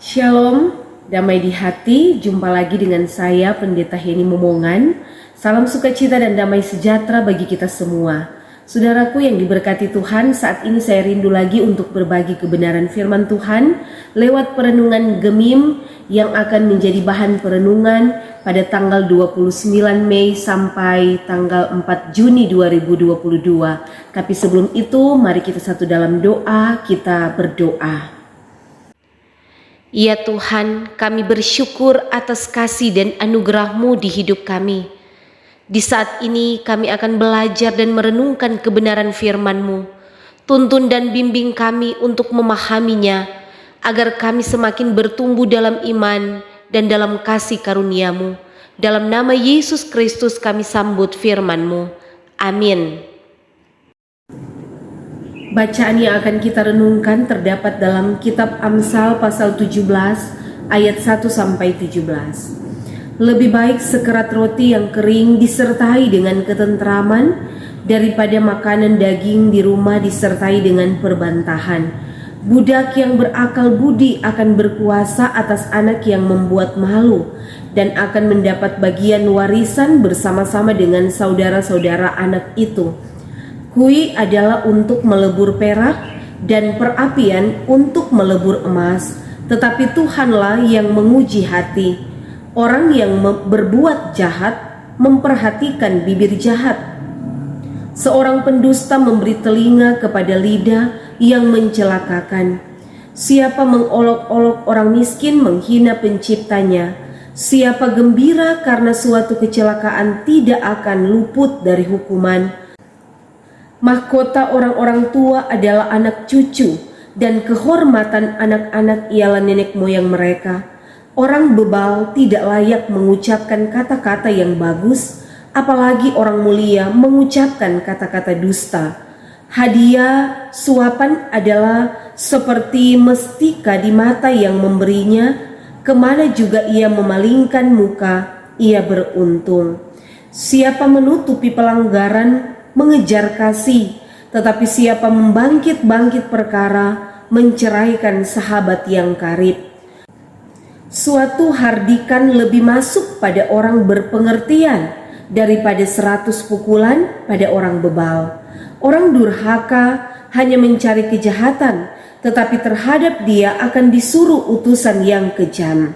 Shalom, damai di hati, jumpa lagi dengan saya Pendeta Heni Momongan. Salam sukacita dan damai sejahtera bagi kita semua. Saudaraku yang diberkati Tuhan, saat ini saya rindu lagi untuk berbagi kebenaran firman Tuhan lewat perenungan Gemim yang akan menjadi bahan perenungan pada tanggal 29 Mei sampai tanggal 4 Juni 2022. Tapi sebelum itu, mari kita satu dalam doa, kita berdoa. Ya Tuhan, kami bersyukur atas kasih dan anugerah-Mu di hidup kami. Di saat ini kami akan belajar dan merenungkan kebenaran firman-Mu. Tuntun dan bimbing kami untuk memahaminya, agar kami semakin bertumbuh dalam iman dan dalam kasih karunia-Mu. Dalam nama Yesus Kristus kami sambut firman-Mu. Amin. Bacaan yang akan kita renungkan terdapat dalam kitab Amsal pasal 17 ayat 1 sampai 17. Lebih baik sekerat roti yang kering disertai dengan ketentraman daripada makanan daging di rumah disertai dengan perbantahan. Budak yang berakal budi akan berkuasa atas anak yang membuat malu dan akan mendapat bagian warisan bersama-sama dengan saudara-saudara anak itu. Kui adalah untuk melebur perak dan perapian untuk melebur emas, tetapi Tuhanlah yang menguji hati. Orang yang berbuat jahat memperhatikan bibir jahat. Seorang pendusta memberi telinga kepada lidah yang mencelakakan. Siapa mengolok-olok orang miskin menghina penciptanya. Siapa gembira karena suatu kecelakaan tidak akan luput dari hukuman. Mahkota orang-orang tua adalah anak cucu, dan kehormatan anak-anak ialah nenek moyang mereka. Orang bebal tidak layak mengucapkan kata-kata yang bagus, apalagi orang mulia mengucapkan kata-kata dusta. Hadiah suapan adalah seperti mestika di mata yang memberinya, kemana juga ia memalingkan muka, ia beruntung. Siapa menutupi pelanggaran mengejar kasih, tetapi siapa membangkit-bangkit perkara menceraikan sahabat yang karib. Suatu hardikan lebih masuk pada orang berpengertian daripada 100 pukulan pada orang bebal. Orang durhaka hanya mencari kejahatan, tetapi terhadap dia akan disuruh utusan yang kejam.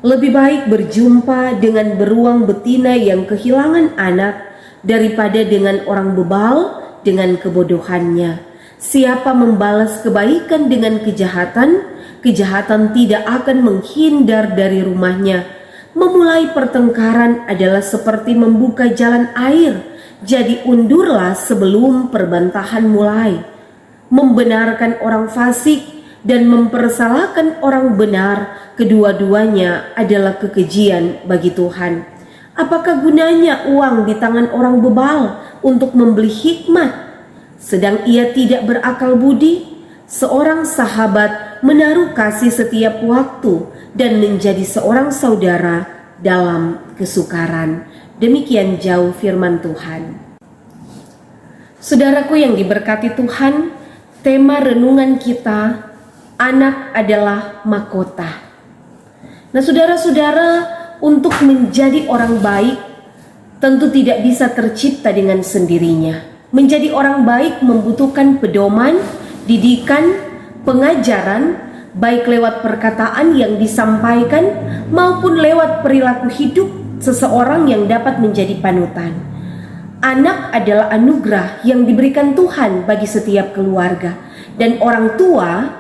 Lebih baik berjumpa dengan beruang betina yang kehilangan anak daripada dengan orang bebal dengan kebodohannya. Siapa membalas kebaikan dengan kejahatan, kejahatan tidak akan menghindar dari rumahnya. Memulai pertengkaran adalah seperti membuka jalan air, jadi undurlah sebelum perbantahan mulai. Membenarkan orang fasik dan mempersalahkan orang benar, kedua-duanya adalah kekejian bagi Tuhan. Apakah gunanya uang di tangan orang bebal untuk membeli hikmat, sedang ia tidak berakal budi? Seorang sahabat menaruh kasih setiap waktu dan menjadi seorang saudara dalam kesukaran. Demikian jauh firman Tuhan. Saudaraku yang diberkati Tuhan, tema renungan kita, anak adalah mahkota. Nah saudara-saudara, untuk menjadi orang baik tentu tidak bisa tercipta dengan sendirinya. Menjadi orang baik membutuhkan pedoman, didikan, pengajaran, baik lewat perkataan yang disampaikan maupun lewat perilaku hidup seseorang yang dapat menjadi panutan. Anak adalah anugerah yang diberikan Tuhan bagi setiap keluarga, dan orang tua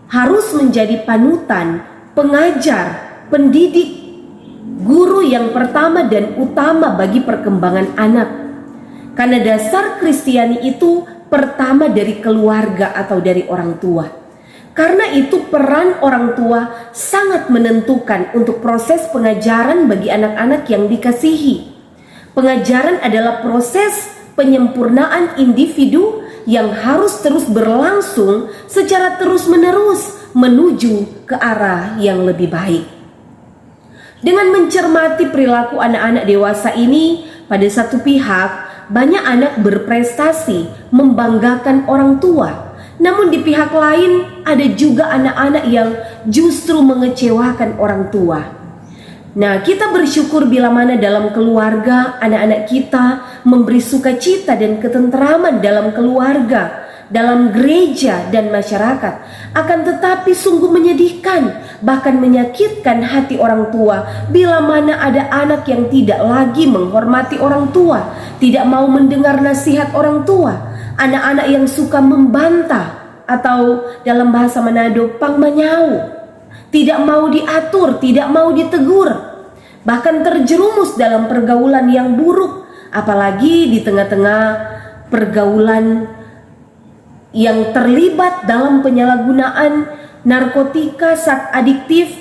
harus menjadi panutan, pengajar, pendidik, guru yang pertama dan utama bagi perkembangan anak. Karena dasar Kristiani itu pertama dari keluarga atau dari orang tua. Karena itu peran orang tua sangat menentukan untuk proses pengajaran bagi anak-anak yang dikasihi. Pengajaran adalah proses penyempurnaan individu yang harus terus berlangsung secara terus-menerus menuju ke arah yang lebih baik. Dengan mencermati perilaku anak-anak dewasa ini, pada satu pihak banyak anak berprestasi membanggakan orang tua, Namun di pihak lain ada juga anak-anak yang justru mengecewakan orang tua. Nah, kita bersyukur bila mana dalam keluarga anak-anak kita memberi sukacita dan ketenteraman dalam keluarga, dalam gereja dan masyarakat. Akan tetapi sungguh menyedihkan, bahkan menyakitkan hati orang tua bila mana ada anak yang tidak lagi menghormati orang tua, tidak mau mendengar nasihat orang tua. Anak-anak yang suka membantah atau dalam bahasa Manado pangmanyau, tidak mau diatur, tidak mau ditegur, bahkan terjerumus dalam pergaulan yang buruk, apalagi di tengah-tengah pergaulan yang terlibat dalam penyalahgunaan narkotika, zat adiktif,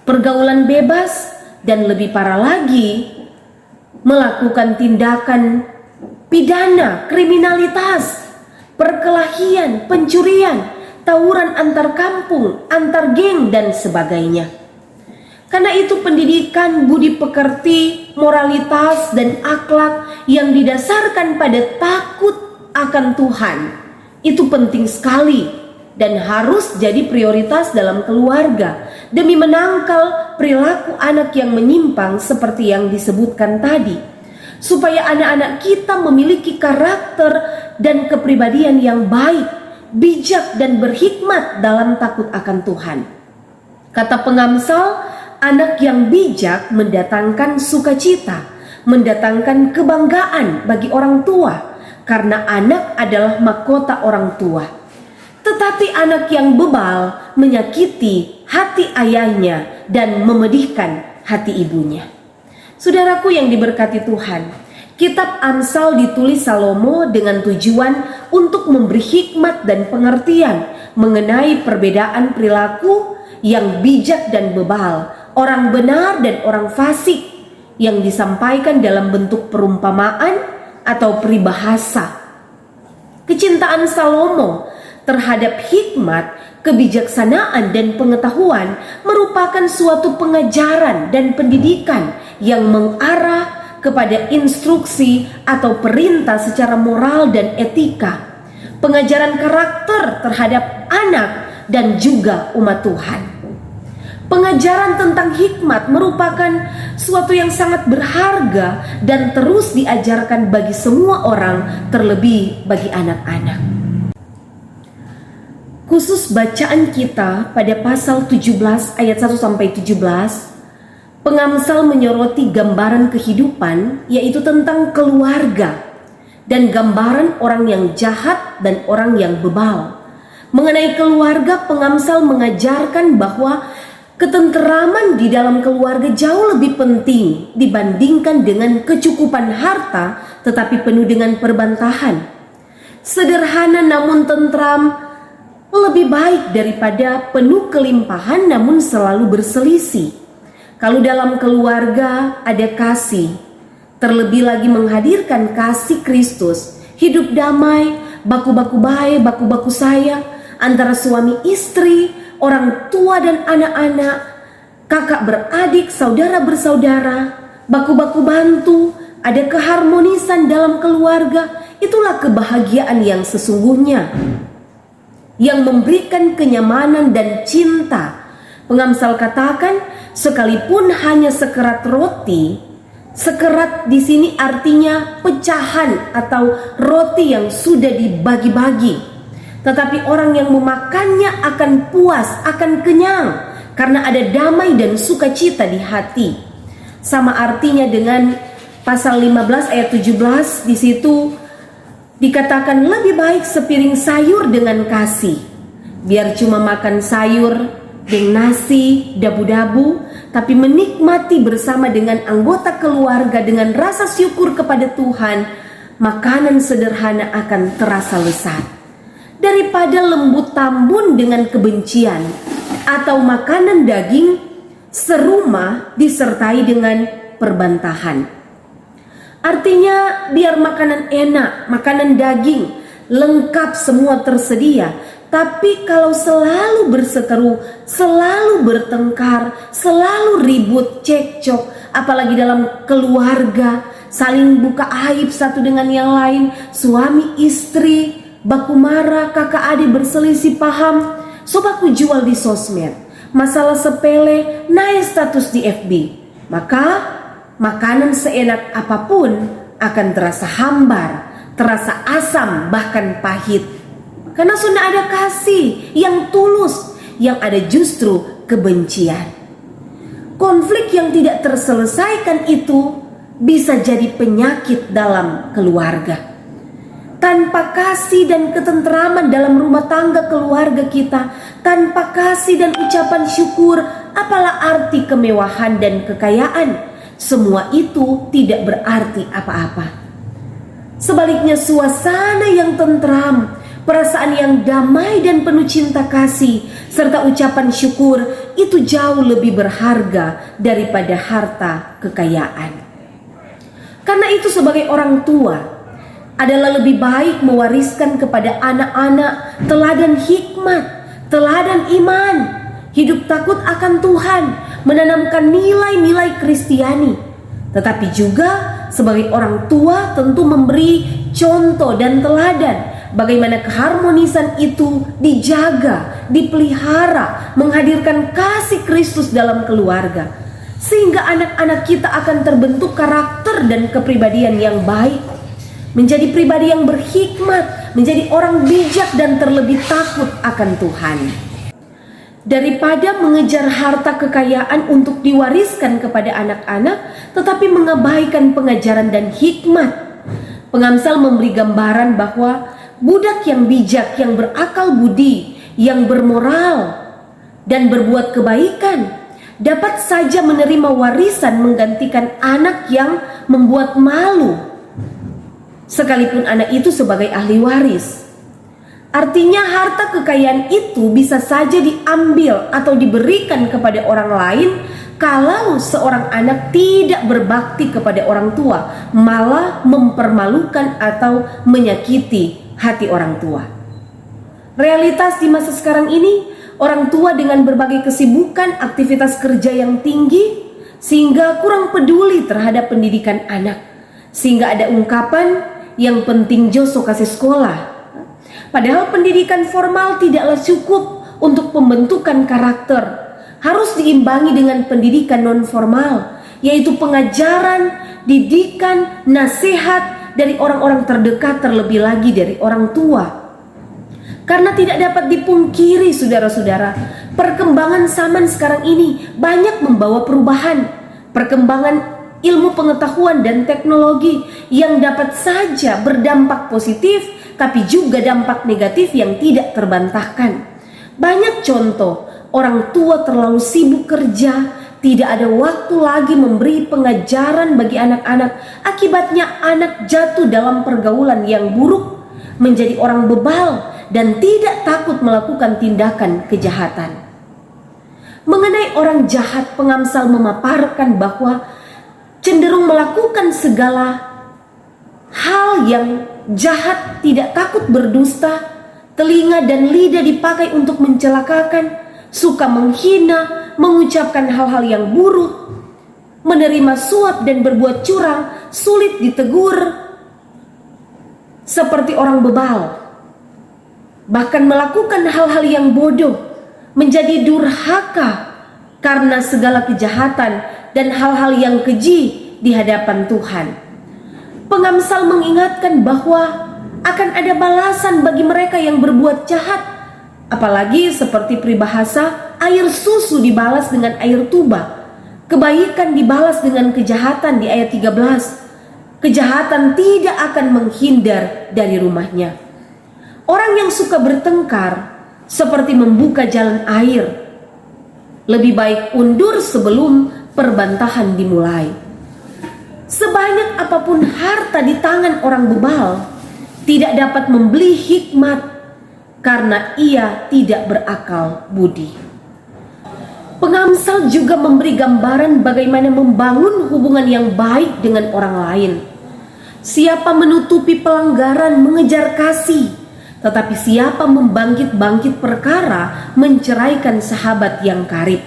pergaulan bebas, dan lebih parah lagi melakukan tindakan pidana, kriminalitas, perkelahian, pencurian, tawuran antar kampung, antar geng, dan sebagainya. Karena itu pendidikan budi pekerti, moralitas, dan akhlak yang didasarkan pada takut akan Tuhan itu penting sekali dan harus jadi prioritas dalam keluarga demi menangkal perilaku anak yang menyimpang seperti yang disebutkan tadi, supaya anak-anak kita memiliki karakter dan kepribadian yang baik, bijak, dan berhikmat dalam takut akan Tuhan. Kata pengamsal, anak yang bijak mendatangkan sukacita, mendatangkan kebanggaan bagi orang tua, karena anak adalah mahkota orang tua. Tetapi anak yang bebal menyakiti hati ayahnya dan memedihkan hati ibunya. Saudaraku yang diberkati Tuhan, kitab Amsal ditulis Salomo dengan tujuan untuk memberi hikmat dan pengertian mengenai perbedaan perilaku yang bijak dan bebal, orang benar dan orang fasik, yang disampaikan dalam bentuk perumpamaan atau peribahasa. Kecintaan Salomo terhadap hikmat, kebijaksanaan, dan pengetahuan merupakan suatu pengajaran dan pendidikan yang mengarah kepada instruksi atau perintah secara moral dan etika, pengajaran karakter terhadap anak dan juga umat Tuhan. Pengajaran tentang hikmat merupakan suatu yang sangat berharga dan terus diajarkan bagi semua orang, terlebih bagi anak-anak. Khusus bacaan kita pada pasal 17 ayat 1-17, pengamsal menyoroti gambaran kehidupan, yaitu tentang keluarga dan gambaran orang yang jahat dan orang yang bebal. Mengenai keluarga, pengamsal mengajarkan bahwa ketenteraman di dalam keluarga jauh lebih penting dibandingkan dengan kecukupan harta tetapi penuh dengan perbantahan. Sederhana namun tentram lebih baik daripada penuh kelimpahan namun selalu berselisih. Kalau dalam keluarga ada kasih, terlebih lagi menghadirkan kasih Kristus, hidup damai, baku-baku baik, baku-baku sayang antara suami istri, orang tua dan anak-anak, kakak beradik, saudara bersaudara, baku-baku bantu, ada keharmonisan dalam keluarga. Itulah kebahagiaan yang sesungguhnya, yang memberikan kenyamanan dan cinta. Pengamsal katakan, sekalipun hanya sekerat roti, sekerat di sini artinya pecahan atau roti yang sudah dibagi-bagi, tetapi orang yang memakannya akan puas, akan kenyang, karena ada damai dan sukacita di hati. Sama artinya dengan pasal 15 ayat 17, di situ dikatakan lebih baik sepiring sayur dengan kasih. Biar cuma makan sayur dengan nasi, dabu-dabu, tapi menikmati bersama dengan anggota keluarga dengan rasa syukur kepada Tuhan, makanan sederhana akan terasa lezat. Daripada lembut tambun dengan kebencian, atau makanan daging serumah disertai dengan perbantahan. Artinya biar makanan enak, makanan daging, lengkap semua tersedia, tapi kalau selalu berseteru, selalu bertengkar, selalu ribut, cekcok, apalagi dalam keluarga, saling buka aib satu dengan yang lain, suami istri, baku marah, kakak adik berselisih paham, sobaku jual di sosmed, masalah sepele, naik status di FB, maka makanan seenak apapun akan terasa hambar, terasa asam, bahkan pahit. Karena sudah ada kasih yang tulus, yang ada justru kebencian. Konflik yang tidak terselesaikan itu bisa jadi penyakit dalam keluarga. Tanpa kasih dan ketentraman dalam rumah tangga keluarga kita, tanpa kasih dan ucapan syukur, apalah arti kemewahan dan kekayaan? Semua itu tidak berarti apa-apa. Sebaliknya, suasana yang tentram, perasaan yang damai dan penuh cinta kasih, serta ucapan syukur itu jauh lebih berharga daripada harta kekayaan. Karena itu sebagai orang tua adalah lebih baik mewariskan kepada anak-anak teladan hikmat, teladan iman, hidup takut akan Tuhan, menanamkan nilai-nilai Kristiani. Tetapi juga sebagai orang tua tentu memberi contoh dan teladan bagaimana keharmonisan itu dijaga, dipelihara, menghadirkan kasih Kristus dalam keluarga, sehingga anak-anak kita akan terbentuk karakter dan kepribadian yang baik, menjadi pribadi yang berhikmat, menjadi orang bijak dan terlebih takut akan Tuhan. Daripada mengejar harta kekayaan untuk diwariskan kepada anak-anak, tetapi mengabaikan pengajaran dan hikmat, pengamsal memberi gambaran bahwa budak yang bijak, yang berakal budi, yang bermoral dan berbuat kebaikan dapat saja menerima warisan menggantikan anak yang membuat malu, sekalipun anak itu sebagai ahli waris. Artinya harta kekayaan itu bisa saja diambil atau diberikan kepada orang lain kalau seorang anak tidak berbakti kepada orang tua, malah mempermalukan atau menyakiti hati orang tua. Realitas di masa sekarang ini, orang tua dengan berbagai kesibukan, aktivitas kerja yang tinggi, sehingga kurang peduli terhadap pendidikan anak. Sehingga ada ungkapan, yang penting Joso kasih sekolah. Padahal pendidikan formal tidaklah cukup untuk pembentukan karakter. Harus diimbangi dengan pendidikan non formal, yaitu pengajaran, didikan, nasihat dari orang-orang terdekat, terlebih lagi dari orang tua. Karena tidak dapat dipungkiri saudara-saudara, perkembangan zaman sekarang ini banyak membawa perubahan, perkembangan ilmu pengetahuan dan teknologi yang dapat saja berdampak positif, tapi juga dampak negatif yang tidak terbantahkan. Banyak contoh, orang tua terlalu sibuk kerja, tidak ada waktu lagi memberi pengajaran bagi anak-anak. Akibatnya anak jatuh dalam pergaulan yang buruk, menjadi orang bebal dan tidak takut melakukan tindakan kejahatan. Mengenai orang jahat, pengamsal memaparkan bahwa cenderung melakukan segala hal yang jahat, tidak takut berdusta, telinga dan lidah dipakai untuk mencelakakan, suka menghina, mengucapkan hal-hal yang buruk, menerima suap dan berbuat curang, sulit ditegur, seperti orang bebal, bahkan melakukan hal-hal yang bodoh, menjadi durhaka karena segala kejahatan dan hal-hal yang keji di hadapan Tuhan. Pengamsal mengingatkan bahwa akan ada balasan bagi mereka yang berbuat jahat, apalagi seperti peribahasa air susu dibalas dengan air tuba, kebaikan dibalas dengan kejahatan di ayat 13. Kejahatan tidak akan menghindar dari rumahnya. Orang yang suka bertengkar seperti membuka jalan air, lebih baik undur sebelum perbantahan dimulai. Sebanyak apapun harta di tangan orang bebal, tidak dapat membeli hikmat karena ia tidak berakal budi. Pengamsal juga memberi gambaran bagaimana membangun hubungan yang baik dengan orang lain. Siapa menutupi pelanggaran mengejar kasih, tetapi siapa membangkit-bangkit perkara menceraikan sahabat yang karib.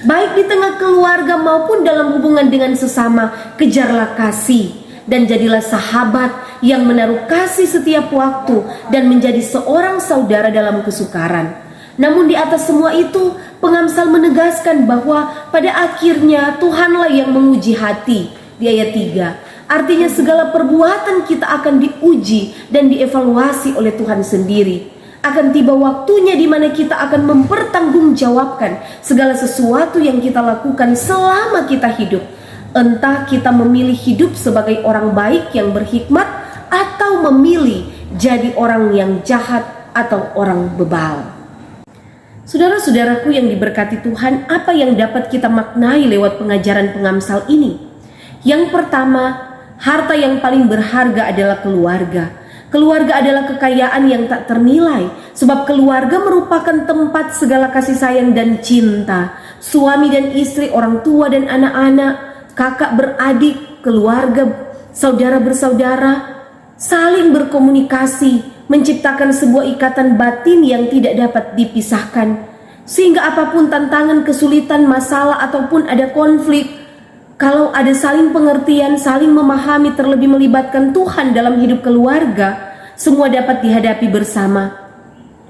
Baik di tengah keluarga maupun dalam hubungan dengan sesama, kejarlah kasih dan jadilah sahabat yang menaruh kasih setiap waktu dan menjadi seorang saudara dalam kesukaran. Namun di atas semua itu, pengamsal menegaskan bahwa pada akhirnya Tuhanlah yang menguji hati di ayat 3. Artinya segala perbuatan kita akan diuji dan dievaluasi oleh Tuhan sendiri. Akan tiba waktunya di mana kita akan mempertanggungjawabkan segala sesuatu yang kita lakukan selama kita hidup. Entah kita memilih hidup sebagai orang baik yang berhikmat atau memilih jadi orang yang jahat atau orang bebal. Saudara-saudaraku yang diberkati Tuhan, apa yang dapat kita maknai lewat pengajaran pengamsal ini? Yang pertama, harta yang paling berharga adalah keluarga. Keluarga adalah kekayaan yang tak ternilai, sebab keluarga merupakan tempat segala kasih sayang dan cinta. Suami dan istri, orang tua dan anak-anak, kakak beradik, keluarga, saudara bersaudara, saling berkomunikasi, menciptakan sebuah ikatan batin yang tidak dapat dipisahkan. Sehingga apapun tantangan, kesulitan, masalah, ataupun ada konflik, kalau ada saling pengertian, saling memahami, terlebih melibatkan Tuhan dalam hidup keluarga, semua dapat dihadapi bersama.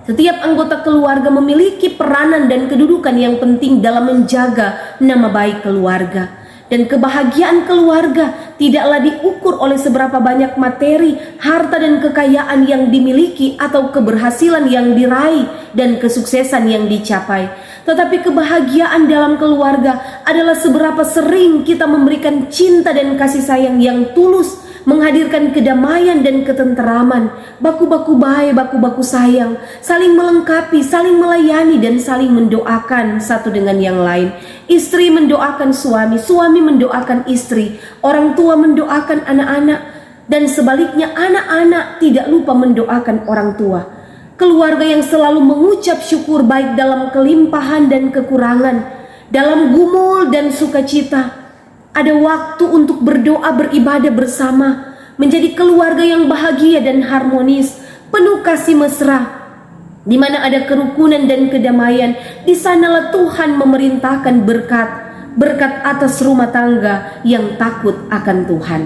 Setiap anggota keluarga memiliki peranan dan kedudukan yang penting dalam menjaga nama baik keluarga. Dan kebahagiaan keluarga tidaklah diukur oleh seberapa banyak materi, harta dan kekayaan yang dimiliki atau keberhasilan yang diraih dan kesuksesan yang dicapai. Tetapi kebahagiaan dalam keluarga adalah seberapa sering kita memberikan cinta dan kasih sayang yang tulus, menghadirkan kedamaian dan ketenteraman, baku-baku baik, baku-baku sayang, saling melengkapi, saling melayani, dan saling mendoakan satu dengan yang lain. Istri mendoakan suami, suami mendoakan istri, orang tua mendoakan anak-anak, dan sebaliknya anak-anak tidak lupa mendoakan orang tua. Keluarga yang selalu mengucap syukur baik dalam kelimpahan dan kekurangan, dalam gumul dan sukacita. Ada waktu untuk berdoa, beribadah bersama, menjadi keluarga yang bahagia dan harmonis, penuh kasih mesra. Di mana ada kerukunan dan kedamaian, di sanalah Tuhan memerintahkan berkat atas rumah tangga yang takut akan Tuhan.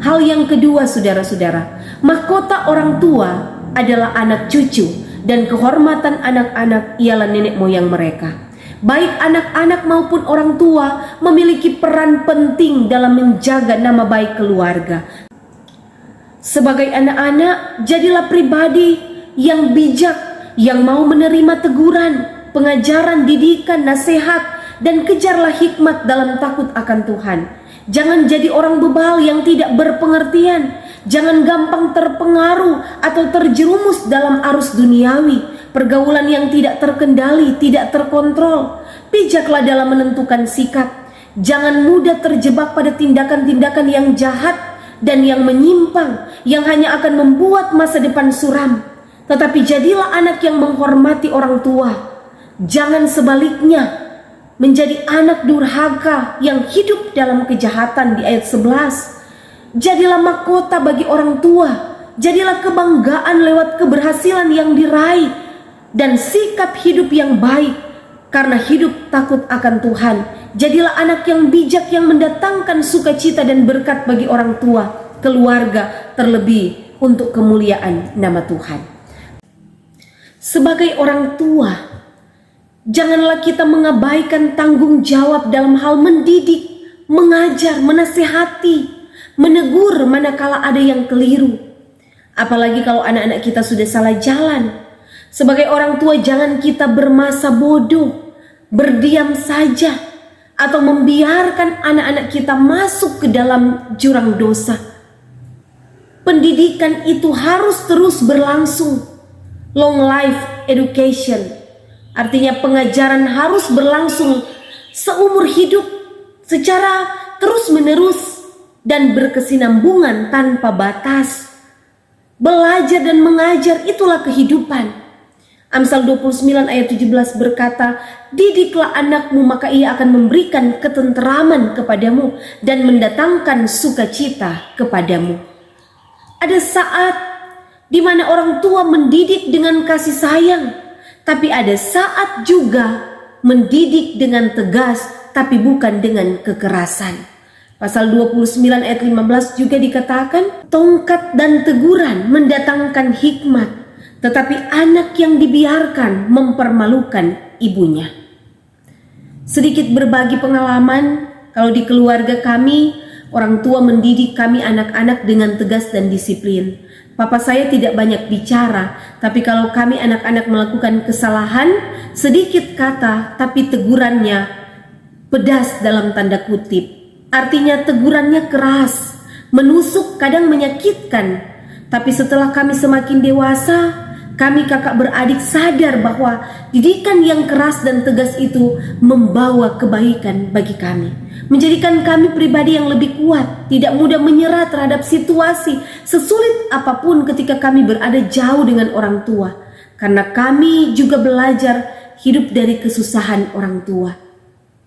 Hal yang kedua, saudara-saudara, mahkota orang tua adalah anak cucu, dan kehormatan anak-anak ialah nenek moyang mereka. Baik anak-anak maupun orang tua memiliki peran penting dalam menjaga nama baik keluarga. Sebagai anak-anak, jadilah pribadi yang bijak, yang mau menerima teguran, pengajaran, didikan, nasihat, dan kejarlah hikmat dalam takut akan Tuhan. Jangan jadi orang bebal yang tidak berpengertian. Jangan gampang terpengaruh atau terjerumus dalam arus duniawi, pergaulan yang tidak terkendali, tidak terkontrol. Bijaklah dalam menentukan sikap. Jangan mudah terjebak pada tindakan-tindakan yang jahat dan yang menyimpang, yang hanya akan membuat masa depan suram. Tetapi jadilah anak yang menghormati orang tua. Jangan sebaliknya, menjadi anak durhaka yang hidup dalam kejahatan di ayat 11. Jadilah mahkota bagi orang tua, jadilah kebanggaan lewat keberhasilan yang diraih, dan sikap hidup yang baik karena hidup takut akan Tuhan. Jadilah anak yang bijak yang mendatangkan sukacita dan berkat bagi orang tua, keluarga, terlebih untuk kemuliaan nama Tuhan. Sebagai orang tua, janganlah kita mengabaikan tanggung jawab dalam hal mendidik, mengajar, menasihati, menegur manakala ada yang keliru. Apalagi kalau anak-anak kita sudah salah jalan. Sebagai orang tua, jangan kita bermasa bodoh, berdiam saja, atau membiarkan anak-anak kita masuk ke dalam jurang dosa. Pendidikan itu harus terus berlangsung. Long life education, artinya pengajaran harus berlangsung seumur hidup secara terus-menerus dan berkesinambungan tanpa batas. Belajar dan mengajar itulah kehidupan. Amsal 29 ayat 17 berkata, "Didiklah anakmu, maka ia akan memberikan ketenteraman kepadamu dan mendatangkan sukacita kepadamu." Ada saat di mana orang tua mendidik dengan kasih sayang, tapi ada saat juga mendidik dengan tegas, tapi bukan dengan kekerasan. Pasal 29 ayat 15 juga dikatakan, tongkat dan teguran mendatangkan hikmat, tetapi anak yang dibiarkan mempermalukan ibunya. Sedikit berbagi pengalaman, kalau di keluarga kami, orang tua mendidik kami anak-anak dengan tegas dan disiplin. Papa saya tidak banyak bicara, tapi kalau kami anak-anak melakukan kesalahan, sedikit kata tapi tegurannya pedas dalam tanda kutip. Artinya tegurannya keras, menusuk, kadang menyakitkan. Tapi setelah kami semakin dewasa, kami kakak beradik sadar bahwa didikan yang keras dan tegas itu membawa kebaikan bagi kami, menjadikan kami pribadi yang lebih kuat, tidak mudah menyerah terhadap situasi sesulit apapun ketika kami berada jauh dengan orang tua, karena kami juga belajar hidup dari kesusahan orang tua,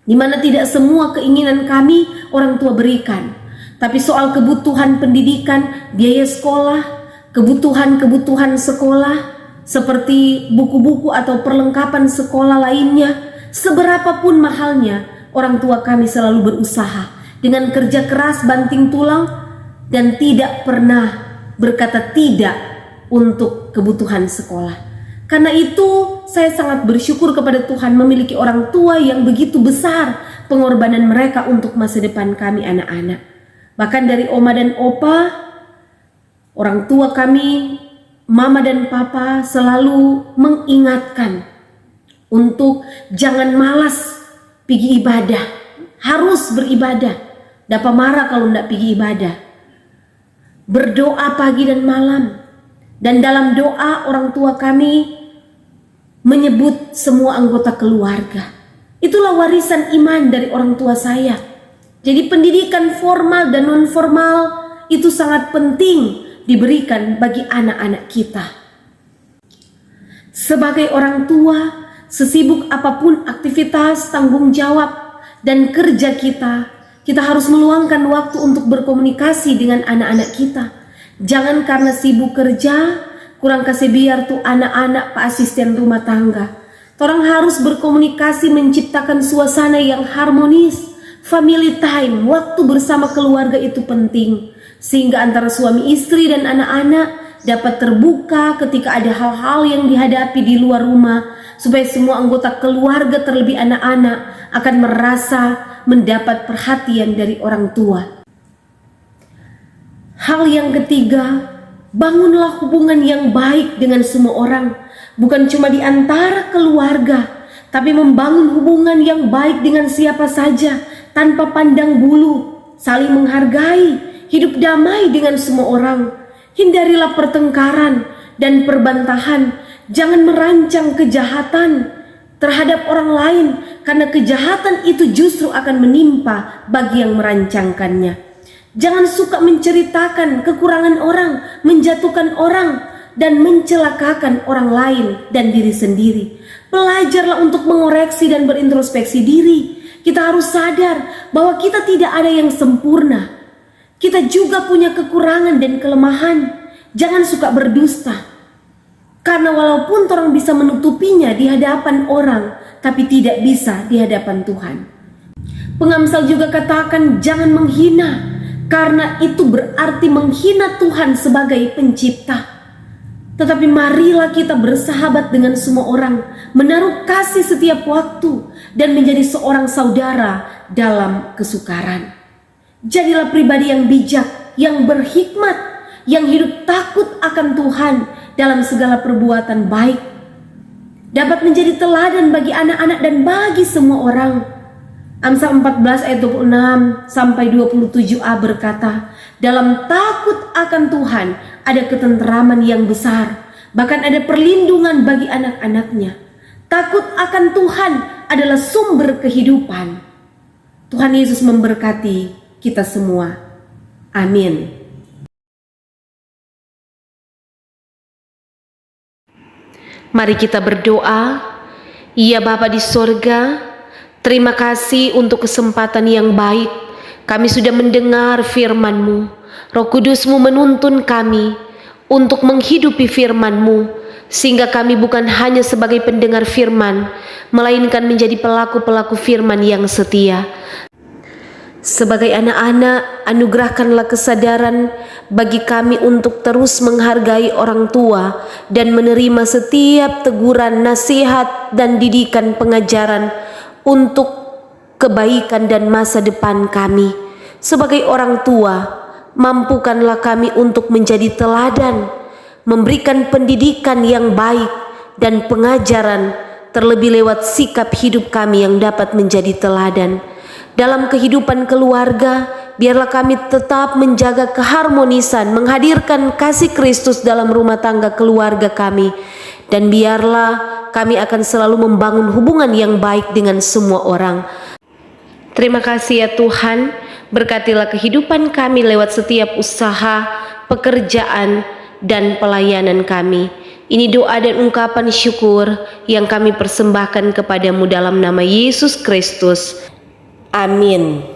di mana tidak semua keinginan kami orang tua berikan, tapi soal kebutuhan pendidikan, biaya sekolah, kebutuhan sekolah, seperti buku-buku atau perlengkapan sekolah lainnya, seberapapun mahalnya, orang tua kami selalu berusaha dengan kerja keras banting tulang dan tidak pernah berkata tidak untuk kebutuhan sekolah. Karena itu saya sangat bersyukur kepada Tuhan memiliki orang tua yang begitu besar pengorbanan mereka untuk masa depan kami anak-anak. Bahkan dari oma dan opa, orang tua kami, mama dan papa selalu mengingatkan untuk jangan malas pergi ibadah, harus beribadah. Dapat marah kalau tidak pergi ibadah. Berdoa pagi dan malam. Dan dalam doa orang tua kami menyebut semua anggota keluarga. Itulah warisan iman dari orang tua saya. Jadi pendidikan formal dan non formal itu sangat penting diberikan bagi anak-anak kita. Sebagai orang tua, sesibuk apapun aktivitas, tanggung jawab, dan kerja kita harus meluangkan waktu untuk berkomunikasi dengan anak-anak kita. Jangan karena sibuk kerja, kurang kasih biar tuh anak-anak pak asisten rumah tangga. Orang harus berkomunikasi, menciptakan suasana yang harmonis. Family time, waktu bersama keluarga itu penting, sehingga antara suami istri dan anak-anak dapat terbuka ketika ada hal-hal yang dihadapi di luar rumah, supaya semua anggota keluarga terlebih anak-anak akan merasa mendapat perhatian dari orang tua. Hal yang ketiga, bangunlah hubungan yang baik dengan semua orang, bukan cuma di antara keluarga, tapi membangun hubungan yang baik dengan siapa saja tanpa pandang bulu, saling menghargai, hidup damai dengan semua orang. Hindarilah pertengkaran dan perbantahan, jangan merancang kejahatan terhadap orang lain, karena kejahatan itu justru akan menimpa bagi yang merancangkannya. Jangan suka menceritakan kekurangan orang, menjatuhkan orang, dan mencelakakan orang lain dan diri sendiri. Belajarlah untuk mengoreksi dan berintrospeksi diri. Kita harus sadar bahwa kita tidak ada yang sempurna. Kita juga punya kekurangan dan kelemahan. Jangan suka berdusta, karena walaupun orang bisa menutupinya di hadapan orang, tapi tidak bisa di hadapan Tuhan. Pengamsal juga katakan jangan menghina, karena itu berarti menghina Tuhan sebagai pencipta. Tetapi marilah kita bersahabat dengan semua orang, menaruh kasih setiap waktu, dan menjadi seorang saudara dalam kesukaran. Jadilah pribadi yang bijak, yang berhikmat, yang hidup takut akan Tuhan dalam segala perbuatan baik, dapat menjadi teladan bagi anak-anak dan bagi semua orang. Amsal 14 ayat 26 sampai 27a berkata, dalam takut akan Tuhan ada ketenteraman yang besar, bahkan ada perlindungan bagi anak-anaknya. Takut akan Tuhan adalah sumber kehidupan. Tuhan Yesus memberkati kita semua. Amin. Mari kita berdoa. Ya Bapa di sorga, terima kasih untuk kesempatan yang baik. Kami sudah mendengar firman-Mu. Roh Kudus-Mu menuntun kami untuk menghidupi firman-Mu, sehingga kami bukan hanya sebagai pendengar firman, melainkan menjadi pelaku-pelaku firman yang setia. Sebagai anak-anak, anugerahkanlah kesadaran bagi kami untuk terus menghargai orang tua dan menerima setiap teguran, nasihat, dan didikan pengajaran untuk kebaikan dan masa depan kami. Sebagai orang tua, mampukanlah kami untuk menjadi teladan, memberikan pendidikan yang baik dan pengajaran, terlebih lewat sikap hidup kami yang dapat menjadi teladan. Dalam kehidupan keluarga, biarlah kami tetap menjaga keharmonisan, menghadirkan kasih Kristus dalam rumah tangga keluarga kami, dan biarlah kami akan selalu membangun hubungan yang baik dengan semua orang. Terima kasih ya Tuhan, berkatilah kehidupan kami lewat setiap usaha, pekerjaan, dan pelayanan kami. Ini doa dan ungkapan syukur yang kami persembahkan kepadamu dalam nama Yesus Kristus. Amin.